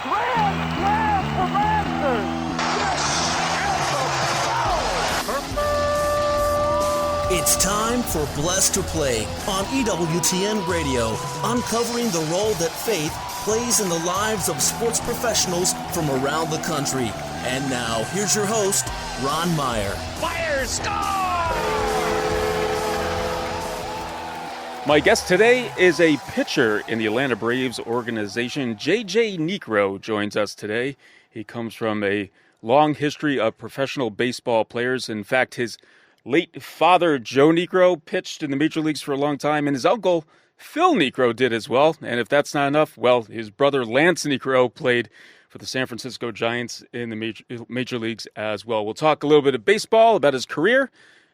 Grand slam for Masters. It's time for Blessed to Play on EWTN Radio, uncovering the role that faith plays in the lives of sports professionals from around the country. And now, here's your host, Ron Meyer. Fire, score! My guest today is a pitcher in the Atlanta Braves organization. JJ Niekro joins us today. He comes from a long history of professional baseball players. In fact, his late father, Joe Niekro, pitched in the major leagues for a long time, and his uncle, Phil Niekro, did as well. And if that's not enough, well, his brother, Lance Niekro, played for the San Francisco Giants in the major leagues as well. We'll talk a little bit of baseball, about his career,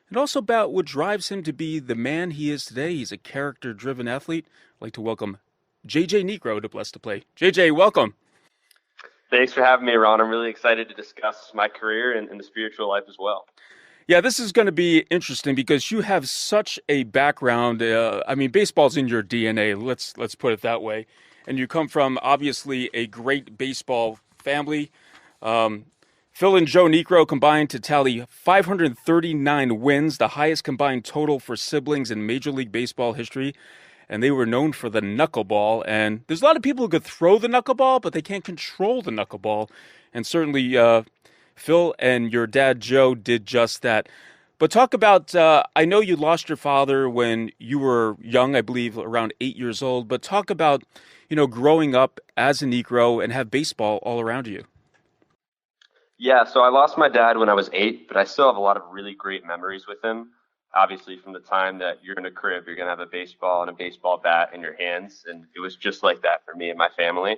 and also about what drives him to be the man he is today. He's a character-driven athlete. I'd like to welcome JJ Niekro to Blessed to Play. JJ, welcome. Thanks for having me, Ron. I'm really excited to discuss my career and the spiritual life as well. Yeah, this is going to be interesting because you have such a background. Baseball's in your DNA. Let's put it that way. And you come from, obviously, a great baseball family. Phil and Joe Niekro combined to tally 539 wins, the highest combined total for siblings in Major League Baseball history. And they were known for the knuckleball. And there's a lot of people who could throw the knuckleball, but they can't control the knuckleball. And certainly Phil and your dad, Joe, did just that. But talk about, I know you lost your father when you were young, I believe around 8 years old, but talk about, growing up as a Niekro and have baseball all around you. Yeah, so I lost my dad when I was 8, but I still have a lot of really great memories with him. Obviously, from the time that you're in a crib, you're going to have a baseball and a baseball bat in your hands, and it was just like that for me and my family.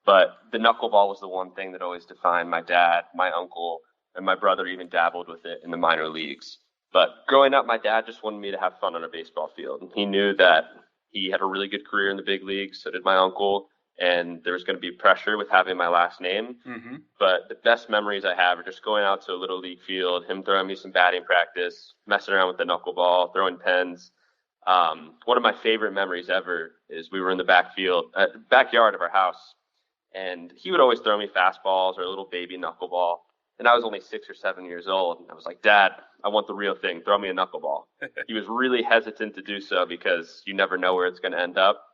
But the knuckleball was the one thing that always defined my dad, my uncle, and my brother even dabbled with it in the minor leagues. But growing up, my dad just wanted me to have fun on a baseball field. He knew that he had a really good career in the big leagues, so did my uncle, and there was going to be pressure with having my last name. Mm-hmm. But the best memories I have are just going out to a little league field, him throwing me some batting practice, messing around with the knuckleball, throwing pens. One of my favorite memories ever is we were in the backyard of our house, and he would always throw me fastballs or a little baby knuckleball. And I was only 6 or 7 years old. And I was like, Dad, I want the real thing. Throw me a knuckleball. He was really hesitant to do so because you never know where it's going to end up.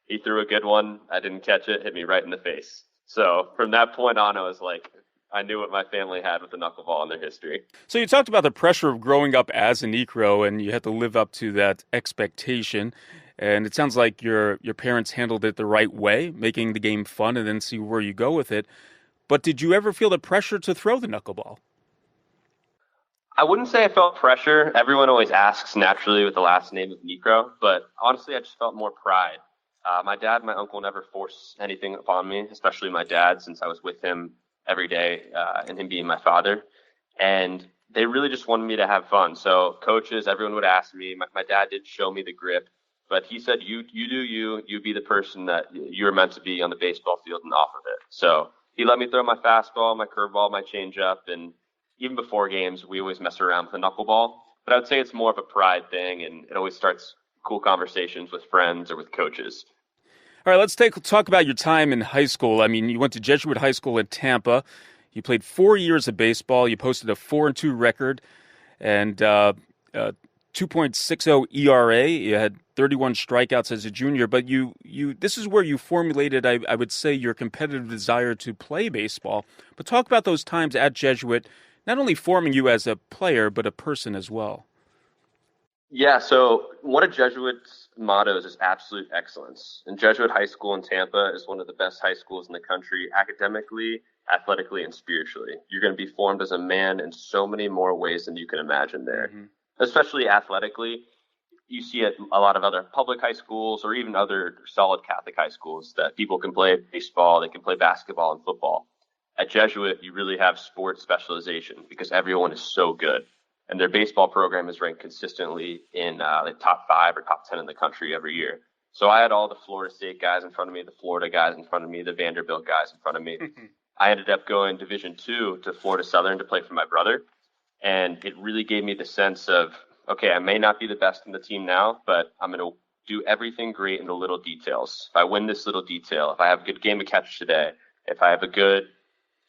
He threw a good one. I didn't catch it. Hit me right in the face. So from that point on, I was like, I knew what my family had with the knuckleball in their history. So you talked about the pressure of growing up as a Niekro, and you had to live up to that expectation. And it sounds like your parents handled it the right way, making the game fun and then see where you go with it. But did you ever feel the pressure to throw the knuckleball? I wouldn't say I felt pressure. Everyone always asks naturally with the last name of Niekro, but honestly, I just felt more pride. My dad and my uncle never forced anything upon me, especially my dad, since I was with him every day and him being my father. And they really just wanted me to have fun. So coaches, everyone would ask me. My dad did show me the grip. But he said, you do you be the person that you're meant to be on the baseball field and off of it. So he let me throw my fastball, my curveball, my changeup, and even before games, we always mess around with the knuckleball. But I would say it's more of a pride thing, and it always starts cool conversations with friends or with coaches. All right, let's talk about your time in high school. I mean, you went to Jesuit High School in Tampa. You played 4 years of baseball. You posted a 4-2 record and 2.60 ERA. You had 31 strikeouts as a junior, but you this is where you formulated, I would say, your competitive desire to play baseball. But talk about those times at Jesuit, not only forming you as a player, but a person as well. Yeah, so one of Jesuit's mottos is absolute excellence. And Jesuit High School in Tampa is one of the best high schools in the country, academically, athletically, and spiritually. You're going to be formed as a man in so many more ways than you can imagine there. Mm-hmm. Especially athletically. You see at a lot of other public high schools or even other solid Catholic high schools that people can play baseball, they can play basketball and football. At Jesuit, you really have sports specialization because everyone is so good. And their baseball program is ranked consistently in the top 5 or top 10 in the country every year. So I had all the Florida State guys in front of me, the Florida guys in front of me, the Vanderbilt guys in front of me. I ended up going Division II to Florida Southern to play for my brother. And it really gave me the sense of, okay, I may not be the best in the team now, but I'm going to do everything great in the little details. If I win this little detail, if I have a good game of catch today, If I have a good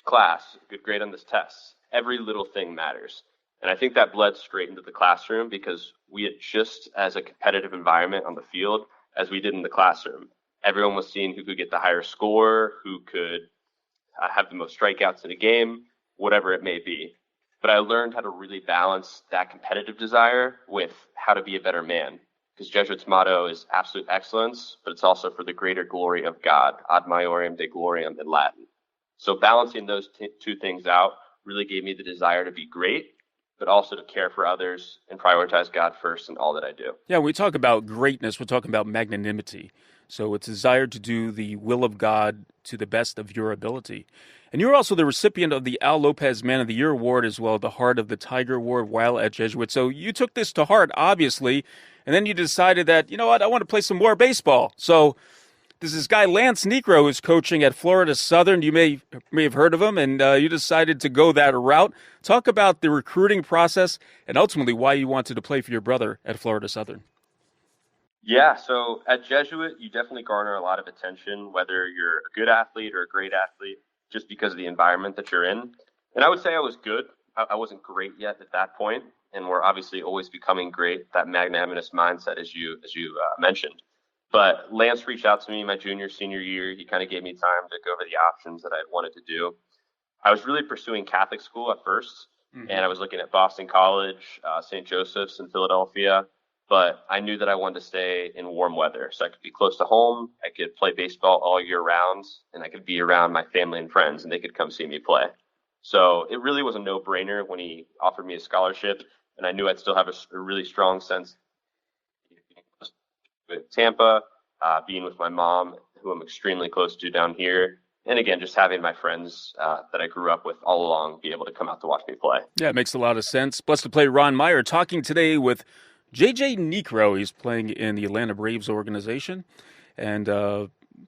class, a good grade on this test, every little thing matters. And I think that bled straight into the classroom because we had just as a competitive environment on the field as we did in the classroom. Everyone was seeing who could get the higher score, who could have the most strikeouts in a game, whatever it may be. But I learned how to really balance that competitive desire with how to be a better man. Because Jesuits' motto is absolute excellence, but it's also for the greater glory of God, ad maiorem Dei gloriam in Latin. So balancing those two things out really gave me the desire to be great, but also to care for others and prioritize God first in all that I do. Yeah, when we talk about greatness, we're talking about magnanimity. So it's desire to do the will of God to the best of your ability. And you're also the recipient of the Al Lopez Man of the Year Award as well, the Heart of the Tiger Award while at Jesuit. So you took this to heart, obviously, and then you decided that, you know what, I want to play some more baseball. So there's this guy, Lance Niekro, who's coaching at Florida Southern. You may have heard of him, and you decided to go that route. Talk about the recruiting process and ultimately why you wanted to play for your brother at Florida Southern. Yeah, so at Jesuit, you definitely garner a lot of attention, whether you're a good athlete or a great athlete, just because of the environment that you're in. And I would say I was good. I wasn't great yet at that point, and we're obviously always becoming great, that magnanimous mindset, as you mentioned. But Lance reached out to me my junior, senior year. He kind of gave me time to go over the options that I wanted to do. I was really pursuing Catholic school at first, and I was looking at Boston College, St. Joseph's in Philadelphia. But I knew that I wanted to stay in warm weather, so I could be close to home. I could play baseball all year round, and I could be around my family and friends, and they could come see me play. So it really was a no-brainer when he offered me a scholarship, and I knew I'd still have a really strong sense with Tampa, being with my mom, who I'm extremely close to down here, and again, just having my friends that I grew up with all along be able to come out to watch me play. Yeah, it makes a lot of sense. Blessed to play Ron Meyer, talking today with JJ Niekro. He's playing in the Atlanta Braves organization and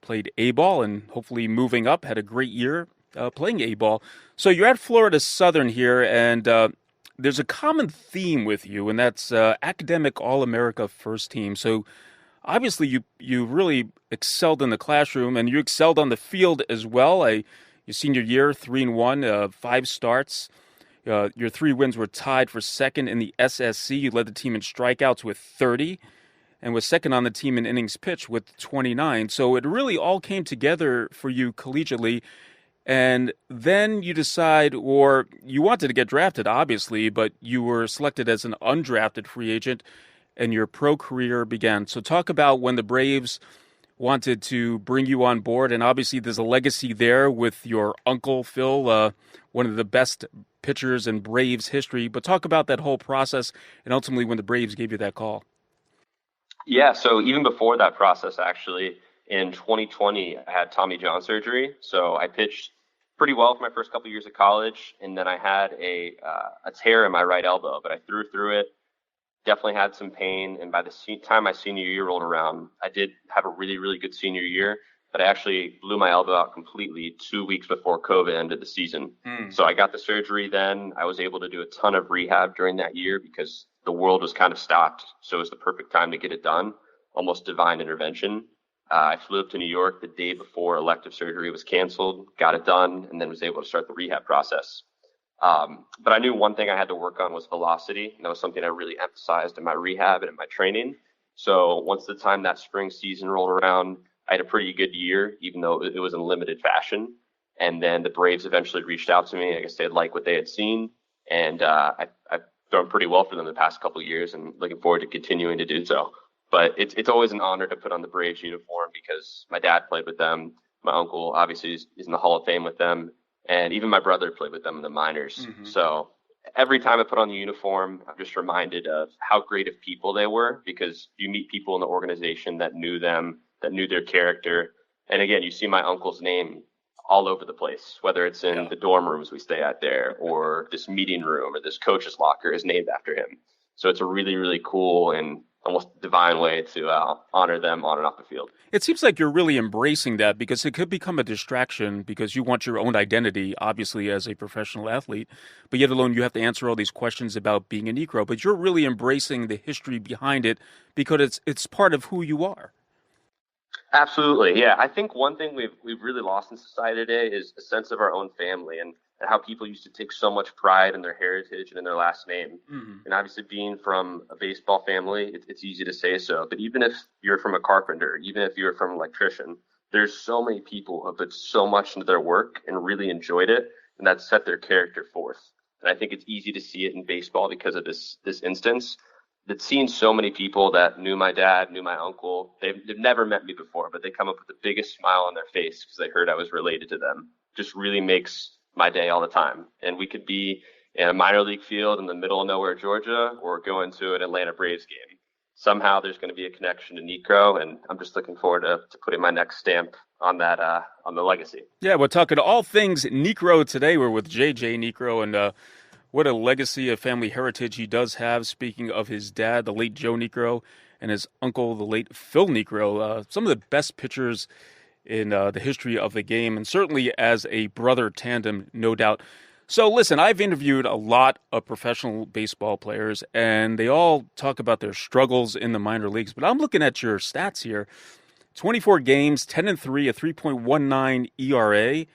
played A-ball and hopefully moving up. Had a great year playing A-ball. So you're at Florida Southern here, and there's a common theme with you, and that's academic All-America first team. So obviously you really excelled in the classroom, and you excelled on the field as well. Your senior year, 3-1, 5 starts. Your 3 wins were tied for second in the SSC. You led the team in strikeouts with 30 and was second on the team in innings pitched with 29. So it really all came together for you collegiately. And then you decide, or you wanted to get drafted, obviously, but you were selected as an undrafted free agent and your pro career began. So talk about when the Braves wanted to bring you on board. And obviously there's a legacy there with your uncle, Phil, one of the best pitchers in Braves history. But talk about that whole process and ultimately when the Braves gave you that call. Yeah, so even before that process, actually, in 2020, I had Tommy John surgery. So I pitched pretty well for my first couple of years of college, and then I had a tear in my right elbow, but I threw through it. Definitely had some pain, and by the time my senior year rolled around, I did have a really, really good senior year, but I actually blew my elbow out completely 2 weeks before COVID ended the season. So I got the surgery then. I was able to do a ton of rehab during that year because the world was kind of stopped, so it was the perfect time to get it done, almost divine intervention. I flew up to New York the day before elective surgery was canceled, got it done, and then was able to start the rehab process. But I knew one thing I had to work on was velocity. And that was something I really emphasized in my rehab and in my training. So once the time that spring season rolled around, I had a pretty good year, even though it was in limited fashion. And then the Braves eventually reached out to me. I guess they liked what they had seen. And I've done pretty well for them the past couple of years and looking forward to continuing to do so. But it's always an honor to put on the Braves uniform because my dad played with them. My uncle obviously is in the Hall of Fame with them. And even my brother played with them in the minors. So every time I put on the uniform, I'm just reminded of how great of people they were because you meet people in the organization that knew them, that knew their character. And again, you see my uncle's name all over the place, whether it's in the dorm rooms we stay at there or this meeting room or this coach's locker is named after him. So it's a really, really cool and almost divine way to honor them on and off the field. It seems like you're really embracing that because it could become a distraction because you want your own identity, obviously, as a professional athlete, but yet alone you have to answer all these questions about being a Niekro. But you're really embracing the history behind it because it's part of who you are. Absolutely, yeah. I think one thing we've really lost in society today is a sense of our own family and how people used to take so much pride in their heritage and in their last name. Hmm. And obviously, being from a baseball family, it's easy to say so. But even if you're from a carpenter, even if you're from an electrician, there's so many people who have put so much into their work and really enjoyed it, and that set their character forth. And I think it's easy to see it in baseball because of this instance that seen so many people that knew my dad, knew my uncle. They've never met me before, but they come up with the biggest smile on their face because they heard I was related to them. Just really makes my day all the time. And we could be in a minor league field in the middle of nowhere, Georgia, or going to an Atlanta Braves game. Somehow there's going to be a connection to Niekro, and I'm just looking forward to putting my next stamp on that on the legacy. Yeah, we're talking all things Niekro today. We're with JJ Niekro, and what a legacy of family heritage he does have. Speaking of his dad, the late Joe Niekro, and his uncle, the late Phil Niekro, some of the best pitchers in the history of the game, and certainly as a brother tandem, no doubt. So listen, I've interviewed a lot of professional baseball players, and they all talk about their struggles in the minor leagues. But I'm looking at your stats here. 24 games, 10-3, a 3.19 ERA,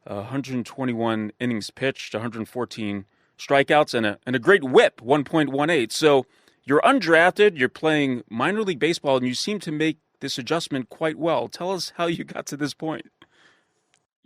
121 innings pitched, 114 strikeouts, and a great whip, 1.18. So you're undrafted, you're playing minor league baseball, and you seem to make this adjustment quite well. Tell us how you got to this point.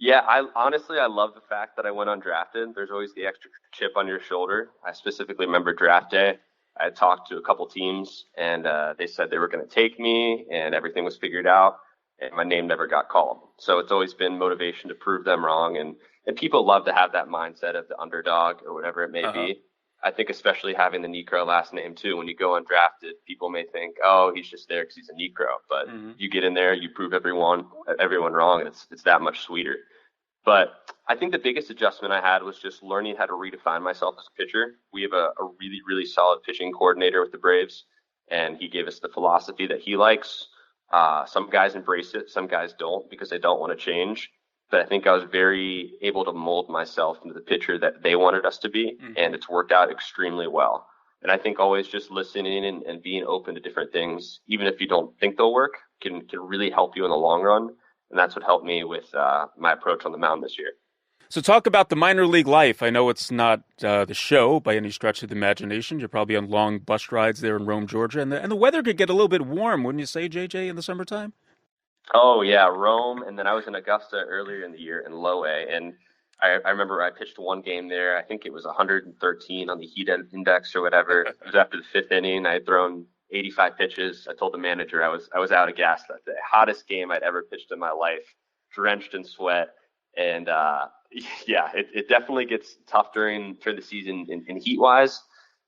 Yeah, I honestly I love the fact that I went undrafted. There's always the extra chip on your shoulder. I specifically remember draft day. I had talked to a couple teams, and they said they were going to take me, and everything was figured out, and my name never got called. So it's always been motivation to prove them wrong, and people love to have that mindset of the underdog or whatever it may be. I think especially having the Niekro last name too. When you go undrafted, people may think, "Oh, he's just there because he's a Niekro," but you get in there, you prove everyone wrong, and it's that much sweeter. But I think the biggest adjustment I had was just learning how to redefine myself as a pitcher. We have a really, really solid pitching coordinator with the Braves, and he gave us the philosophy that he likes. Some guys embrace it, some guys don't because they don't want to change. But I think I was very able to mold myself into the pitcher that they wanted us to be, and it's worked out extremely well. And I think always just listening and being open to different things, even if you don't think they'll work, can really help you in the long run. And that's what helped me with my approach on the mound this year. So talk about the minor league life. I know it's not the show by any stretch of the imagination. You're probably on long bus rides there in Rome, Georgia, and the weather could get a little bit warm, wouldn't you say, JJ, in the summertime? Oh, yeah, Rome. And then I was in Augusta earlier in the year in low A. And I remember I pitched one game there. I think it was 113 on the heat index or whatever. It was after the fifth inning. I had thrown 85 pitches. I told the manager I was out of gas that day. Hottest game I'd ever pitched in my life, drenched in sweat. And yeah, it definitely gets tough during the season in heat wise.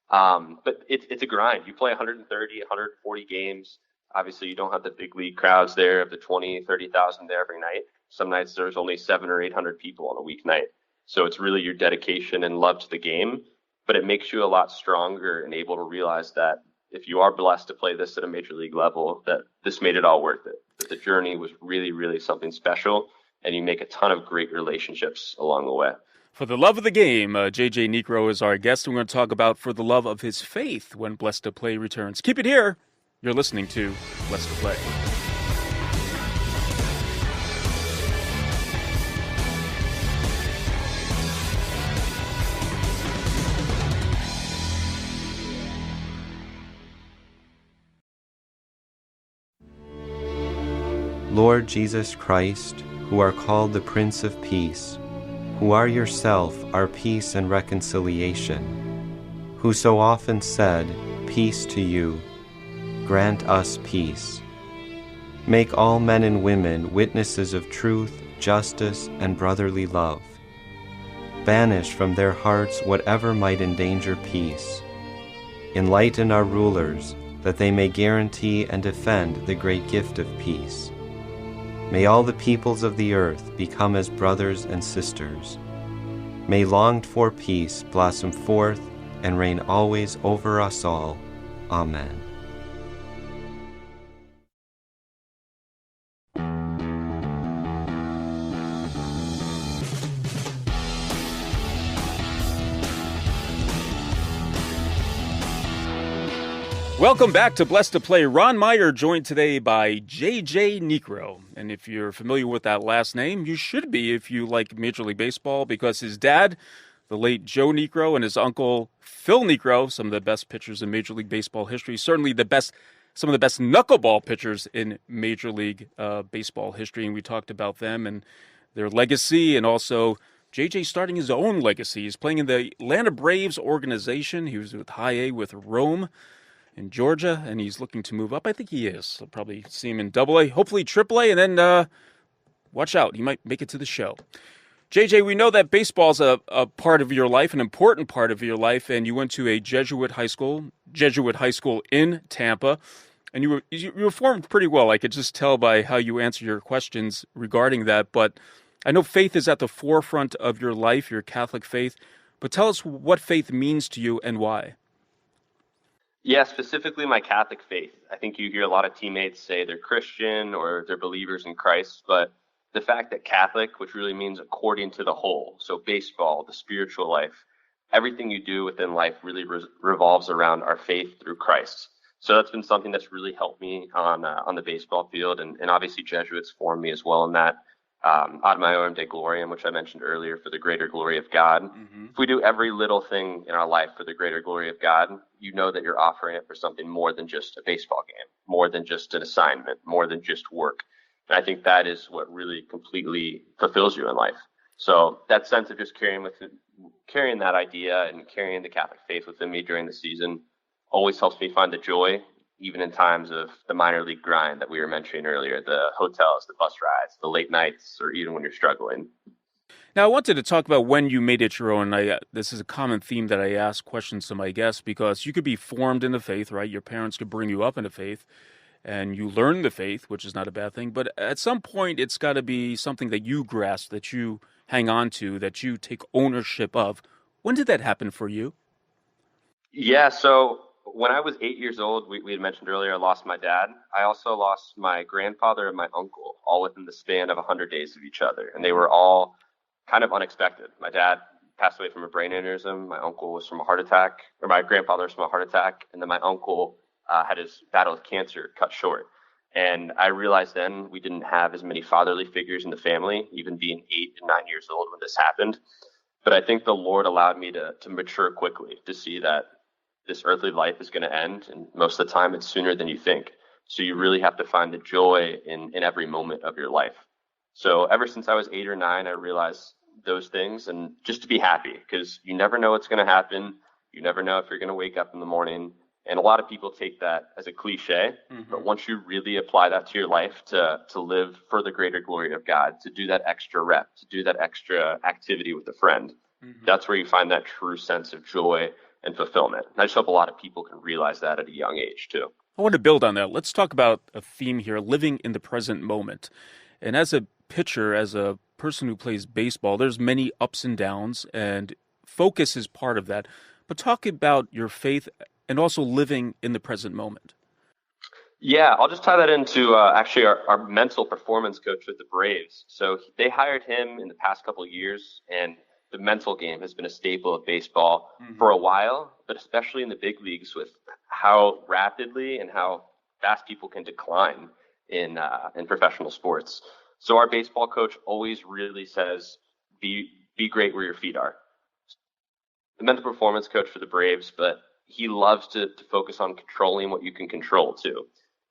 But it's a grind. You play 130, 140 games. Obviously, you don't have the big league crowds there of the 20, 30,000 there every night. Some nights there's only 700 or 800 people on a weeknight. So it's really your dedication and love to the game, but it makes you a lot stronger and able to realize that if you are blessed to play this at a major league level, that this made it all worth it. That the journey was really, really something special, and you make a ton of great relationships along the way. For the love of the game, JJ Niekro is our guest. We're going to talk about for the love of his faith when Blessed to Play returns. Keep it here. You're listening to Blessed to Play. Lord Jesus Christ, who are called the Prince of Peace, who are yourself our peace and reconciliation, who so often said, "Peace to you," grant us peace. Make all men and women witnesses of truth, justice, and brotherly love. Banish from their hearts whatever might endanger peace. Enlighten our rulers, that they may guarantee and defend the great gift of peace. May all the peoples of the earth become as brothers and sisters. May longed-for peace blossom forth and reign always over us all. Amen. Welcome back to Blessed to Play. Ron Meyer joined today by JJ Niekro. And if you're familiar with that last name, you should be if you like Major League Baseball, because his dad, the late Joe Niekro, and his uncle Phil Niekro, some of the best pitchers in Major League Baseball history, certainly some of the best knuckleball pitchers in Major League Baseball history. And we talked about them and their legacy, and also JJ starting his own legacy. He's playing in the Atlanta Braves organization. He was with High A with Rome in Georgia, and he's looking to move up. I think he is. I'll probably see him in Double A, hopefully Triple A, and then watch out. He might make it to the show. JJ, we know that baseball's a part of your life, an important part of your life, and you went to a Jesuit high school in Tampa, and you were formed pretty well. I could just tell by how you answer your questions regarding that, but I know faith is at the forefront of your life, your Catholic faith, but tell us what faith means to you and why. Yeah, specifically my Catholic faith. I think you hear a lot of teammates say they're Christian or they're believers in Christ, but the fact that Catholic, which really means according to the whole, so baseball, the spiritual life, everything you do within life really revolves around our faith through Christ. So that's been something that's really helped me on the baseball field, and obviously Jesuits formed me as well in that. Ad Maiorem de Gloriam, which I mentioned earlier, for the greater glory of God. Mm-hmm. If we do every little thing in our life for the greater glory of God, you know that you're offering it for something more than just a baseball game, more than just an assignment, more than just work. And I think that is what really completely fulfills you in life. So that sense of just carrying that idea and carrying the Catholic faith within me during the season always helps me find the joy, even in times of the minor league grind that we were mentioning earlier, the hotels, the bus rides, the late nights, or even when you're struggling. Now, I wanted to talk about when you made it your own. This is a common theme that I ask questions to my guests, because you could be formed in the faith, right? Your parents could bring you up in the faith, and you learn the faith, which is not a bad thing. But at some point, it's got to be something that you grasp, that you hang on to, that you take ownership of. When did that happen for you? Yeah, so when I was 8 years old, we had mentioned earlier, I lost my dad. I also lost my grandfather and my uncle, all within the span of 100 days of each other. And they were all kind of unexpected. My dad passed away from a brain aneurysm. My uncle was from a heart attack, or my grandfather was from a heart attack. And then my uncle had his battle with cancer cut short. And I realized then we didn't have as many fatherly figures in the family, even being 8 and 9 years old when this happened. But I think the Lord allowed me to mature quickly, to see that this earthly life is going to end, and most of the time it's sooner than you think. So you really have to find the joy in every moment of your life. So ever since I was 8 or 9, I realized those things, and just to be happy, because you never know what's going to happen. You never know if you're going to wake up in the morning. And a lot of people take that as a cliche, but once you really apply that to your life, to live for the greater glory of God, to do that extra rep, to do that extra activity with a friend, that's where you find that true sense of joy and fulfillment. And I just hope a lot of people can realize that at a young age too. I want to build on that. Let's talk about a theme here, living in the present moment. And as a pitcher, as a person who plays baseball, there's many ups and downs, and focus is part of that. But talk about your faith and also living in the present moment. Yeah, I'll just tie that into actually our mental performance coach with the Braves. So they hired him in the past couple of years, and the mental game has been a staple of baseball for a while, but especially in the big leagues, with how rapidly and how fast people can decline in professional sports. So our baseball coach always really says, be great where your feet are. The mental performance coach for the Braves, but he loves to focus on controlling what you can control too.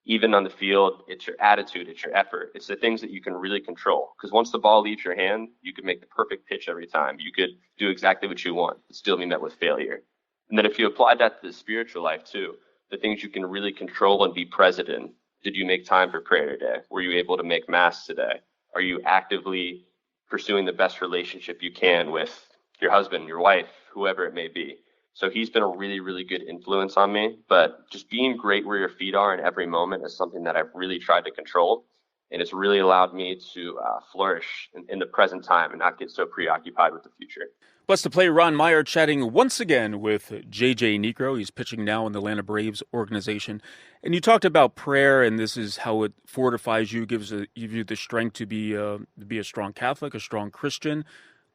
Even on the field, it's your attitude, it's your effort. It's the things that you can really control. Because once the ball leaves your hand, you can make the perfect pitch every time. You could do exactly what you want, but still be met with failure. And then if you apply that to the spiritual life too, the things you can really control and be present in. Did you make time for prayer today? Were you able to make mass today? Are you actively pursuing the best relationship you can with your husband, your wife, whoever it may be? So he's been a really, really good influence on me. But just being great where your feet are in every moment is something that I've really tried to control. And it's really allowed me to flourish in the present time and not get so preoccupied with the future. Blessed to Play, Ron Meyer chatting once again with JJ Niekro. He's pitching now in the Atlanta Braves organization. And you talked about prayer, and this is how it fortifies you, gives you the strength to be a strong Catholic, a strong Christian.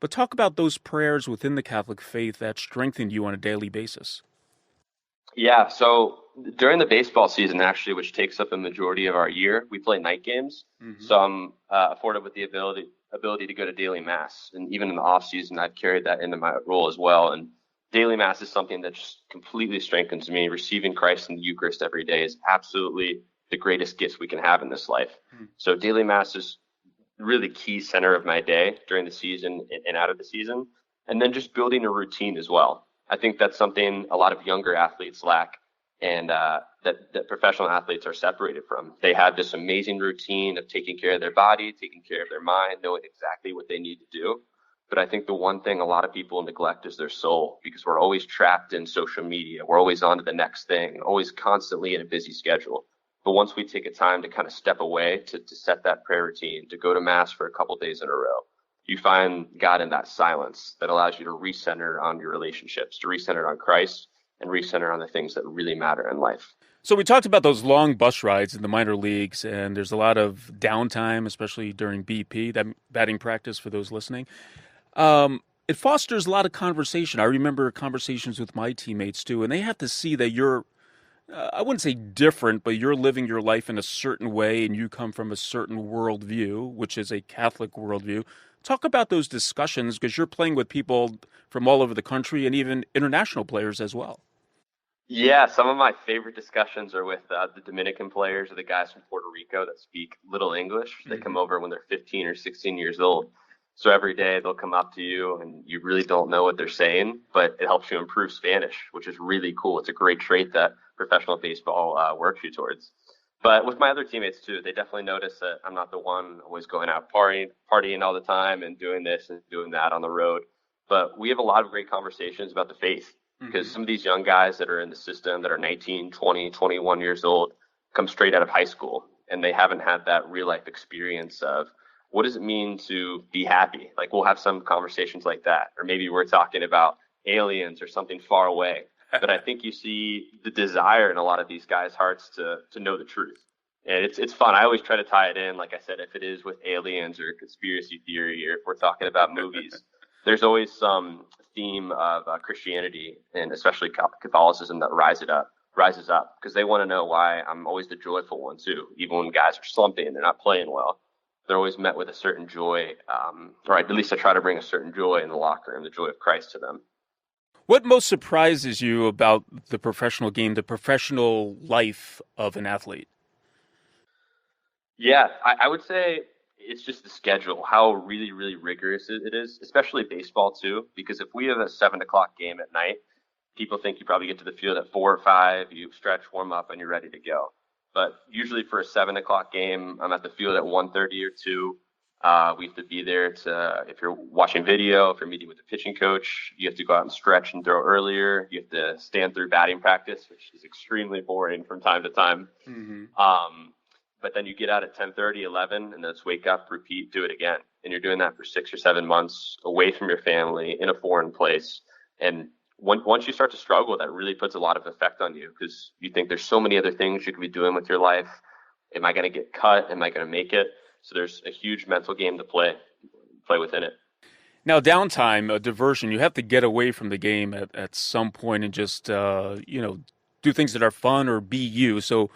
But talk about those prayers within the Catholic faith that strengthened you on a daily basis. Yeah, so during the baseball season, actually, which takes up a majority of our year, we play night games. So I'm afforded with the ability to go to daily mass, and even in the off season, I've carried that into my role as well. And daily mass is something that just completely strengthens me. Receiving Christ in the Eucharist every day is absolutely the greatest gift we can have in this life. So daily mass is really key center of my day during the season and out of the season, and then just building a routine as well. I think that's something a lot of younger athletes lack, and that professional athletes are separated from. They have this amazing routine of taking care of their body, taking care of their mind, knowing exactly what they need to do. But I think the one thing a lot of people neglect is their soul, because we're always trapped in social media. We're always on to the next thing, always constantly in a busy schedule. But once we take a time to kind of step away to set that prayer routine, to go to mass for a couple days in a row, you find God in that silence that allows you to recenter on your relationships, to recenter on Christ, and recenter on the things that really matter in life. So we talked about those long bus rides in the minor leagues, and there's a lot of downtime, especially during BP, that batting practice for those listening. It fosters a lot of conversation. I remember conversations with my teammates too, and they have to see that you're, I wouldn't say different, but you're living your life in a certain way, and you come from a certain worldview, which is a Catholic worldview. Talk about those discussions, because you're playing with people from all over the country and even international players as well. Yeah, some of my favorite discussions are with the Dominican players or the guys from Puerto Rico that speak little English. They come over when they're 15 or 16 years old. So every day they'll come up to you and you really don't know what they're saying, but it helps you improve Spanish, which is really cool. It's a great trait that professional baseball works you towards. But with my other teammates too, they definitely notice that I'm not the one always going out partying all the time and doing this and doing that on the road. But we have a lot of great conversations about the faith, because some of these young guys that are in the system that are 19, 20, 21 years old come straight out of high school, and they haven't had that real life experience of what does it mean to be happy? Like, we'll have some conversations like that, or maybe we're talking about aliens or something far away. But I think you see the desire in a lot of these guys' hearts to know the truth. And it's fun. I always try to tie it in, like I said, if it is with aliens or conspiracy theory, or if we're talking about movies, there's always some theme of Christianity and especially Catholicism that rises up, because they want to know why I'm always the joyful one too. Even when guys are slumping and they're not playing well, they're always met with a certain joy, or at least I try to bring a certain joy in the locker room, the joy of Christ to them. What most surprises you about the professional game, the professional life of an athlete? Yeah, I would say it's just the schedule, how really, really rigorous it is, especially baseball too, because if we have a 7 o'clock game at night, people think you probably get to the field at 4 or 5, you stretch, warm up, and you're ready to go. But usually for a 7 o'clock game, I'm at the field at 1:30 or 2. We have to be there if you're watching video, if you're meeting with the pitching coach, you have to go out and stretch and throw earlier. You have to stand through batting practice, which is extremely boring from time to time. But then you get out at 10:30, 11, and then it's wake up, repeat, do it again. And you're doing that for 6 or 7 months away from your family in a foreign place. And once you start to struggle, that really puts a lot of effect on you, because you think there's so many other things you could be doing with your life. Am I going to get cut? Am I going to make it? So there's a huge mental game to play within it. Now, downtime, a diversion, you have to get away from the game at some point and just, do things that are fun or be you. So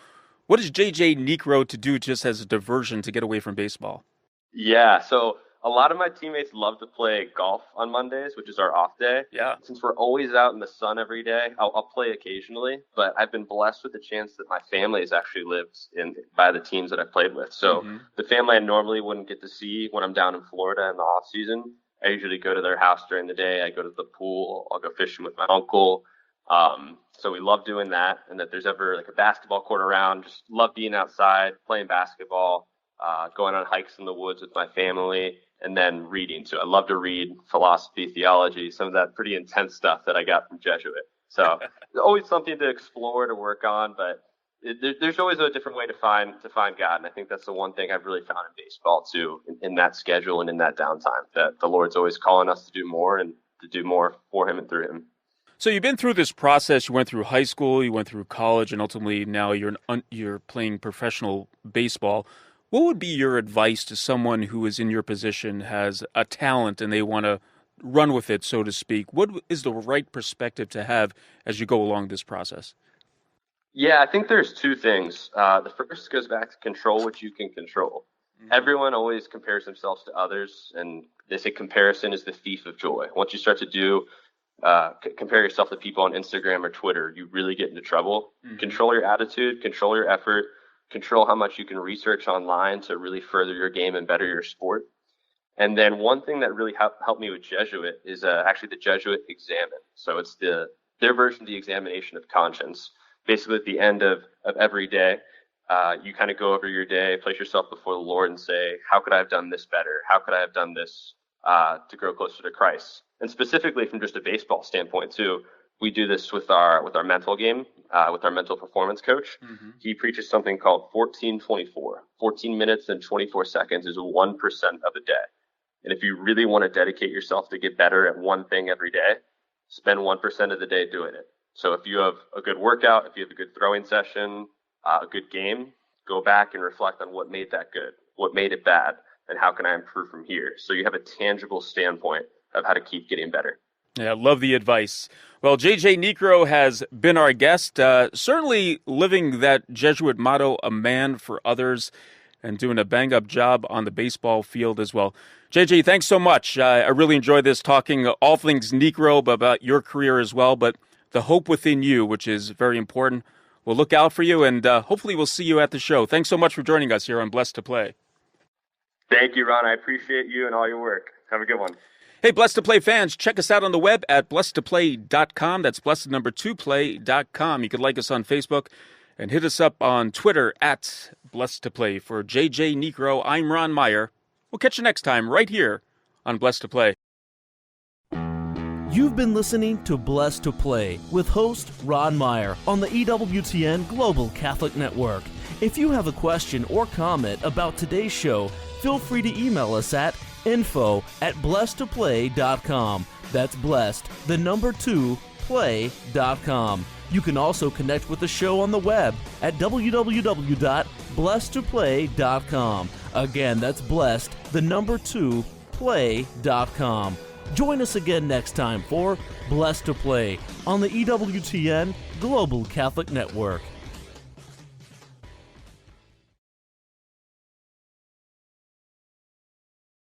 what is JJ Niekro to do just as a diversion to get away from baseball? Yeah, so a lot of my teammates love to play golf on Mondays, which is our off day. Yeah. Since we're always out in the sun every day, I'll play occasionally, but I've been blessed with the chance that my family has actually lived by the teams that I've played with. So the family I normally wouldn't get to see when I'm down in Florida in the off season, I usually go to their house during the day. I go to the pool. I'll go fishing with my uncle. So we love doing that. And that there's ever like a basketball court around, just love being outside, playing basketball, going on hikes in the woods with my family, and then reading. So I love to read philosophy, theology, some of that pretty intense stuff that I got from Jesuit. So always something to explore, to work on, but there's always a different way to find God. And I think that's the one thing I've really found in baseball too, in that schedule and in that downtime, that the Lord's always calling us to do more and to do more for him and through him. So you've been through this process. You went through high school, you went through college, and ultimately now you're playing professional baseball. What would be your advice to someone who is in your position, has a talent, and they want to run with it, so to speak? What is the right perspective to have as you go along this process? Yeah, I think there's two things. The first goes back to control what you can control. Everyone always compares themselves to others, and they say comparison is the thief of joy. Once you start to compare yourself to people on Instagram or Twitter, you really get into trouble. Control your attitude, control your effort, control how much you can research online to really further your game and better your sport. And then one thing that really helped me with Jesuit is actually the Jesuit Examen. So it's their version of the examination of conscience. Basically, at the end of every day, you kind of go over your day, place yourself before the Lord and say, how could I have done this better? How could I have done this to grow closer to Christ? And specifically from just a baseball standpoint too, we do this with our mental game, with our mental performance coach. He preaches something called 1424. 14 minutes and 24 seconds is 1% of a day. And if you really want to dedicate yourself to get better at one thing every day, spend 1% of the day doing it. So if you have a good workout, if you have a good throwing session, a good game, go back and reflect on what made that good, what made it bad, and how can I improve from here? So you have a tangible standpoint of how to keep getting better. Yeah, love the advice. Well, JJ Niekro has been our guest, certainly living that Jesuit motto, a man for others, and doing a bang-up job on the baseball field as well. JJ, thanks so much. I really enjoyed this, talking all things Niekro, but about your career as well, but the hope within you, which is very important. We'll look out for you, and hopefully we'll see you at the show. Thanks so much for joining us here on Blessed to Play. Thank you, Ron. I appreciate you and all your work. Have a good one. Hey, Blessed to Play fans, check us out on the web at blessedtoplay.com. That's blessed2play.com. You can like us on Facebook and hit us up on Twitter at Blessed to Play. For JJ Niekro, I'm Ron Meyer. We'll catch you next time right here on Blessed to Play. You've been listening to Blessed to Play with host Ron Meyer on the EWTN Global Catholic Network. If you have a question or comment about today's show, feel free to email us at info@blessedtoplay.com. That's blessed, the number 2, play.com. You can also connect with the show on the web at www.blessedtoplay.com. Again, that's blessed, the number 2, play.com. Join us again next time for Blessed to Play on the EWTN Global Catholic Network.